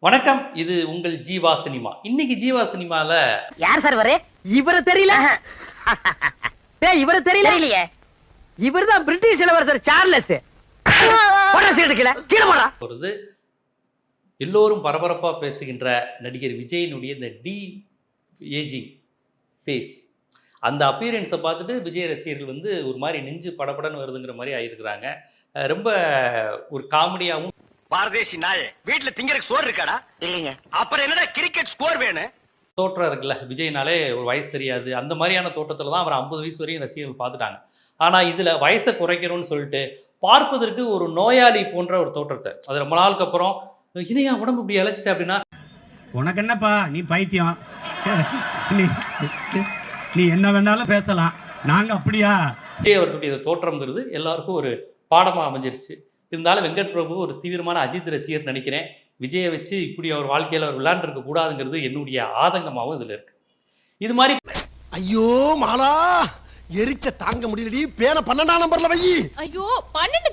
வணக்கம். இது உங்கள் ஜீவா சினிமா. இன்னைக்கு ஜீவா சினிமால யார் சார் வரே? இவர தெரியல. டேய் இவர தெரியலையே. இவர்தான் பிரிட்டிஷ் இளவரசர் சார்லஸ். போடா சீட்டு கீழ போடா. வருது. எல்லோரும் பரபரப்பா பேசுகின்ற நடிகர் விஜயினுடைய இந்த டி ஏஜிங் ஃபேஸ், அந்த அப்பியரன்ஸை பார்த்துட்டு விஜய் ரசிகர்கள் வந்து ஒரு மாதிரி நெஞ்சு படபடன்னு வருதுங்கிற மாதிரி ஆயிருக்கிறாங்க. ரொம்ப ஒரு காமெடியாகவும் பாரதேசி நாயே, வீட்டுல திங்கறதுக்கு சோறு இருக்காடா? இல்லைங்க. அப்புறம் என்னடா கிரிக்கெட் ஸ்கோர் வேணும்? தோற்றம் இருக்குல்ல, விஜய்னாலே ஒரு வயசு தெரியாது அந்த மாதிரியான தோற்றத்தில் தான் அவர் 50 வயசு வரையும் ரசிகர்கள் பார்த்துட்டாங்க. ஆனால் இதில் வயசை குறைக்கணும்னு சொல்லிட்டு பார்ப்பதற்கு ஒரு நோயாளி போன்ற ஒரு தோற்றத்தை, அது ரொம்ப நாளுக்கு அப்புறம் இனியா உடம்பு இப்படி இழைச்சிட்டு அப்படின்னா உனக்கு என்னப்பா நீ பைத்தியம், நீ என்ன வேணாலும் பேசலாம், நாங்கள் அப்படியா? விஜய் அவர்களுடைய தோற்றம்ங்கிறது எல்லாருக்கும் ஒரு பாடமாக அமைஞ்சிருச்சு. இருந்தாலும் வெங்கட் பிரபு ஒரு தீவிரமான அஜித் ரசிகர் நினைக்கிறேன். விஜயை வச்சு இப்படி அவர் வாழ்க்கையில் அவர் விளையாண்டுருக்க கூடாதுங்கிறது என்னுடைய ஆதங்கமாகவும் இதில் இருக்கு. இது மாதிரி ஐயோ மாலா, எரிச்ச தாங்க முடியலடி. பேன 12ஆம் நம்பர்ல வை. ஐயோ 12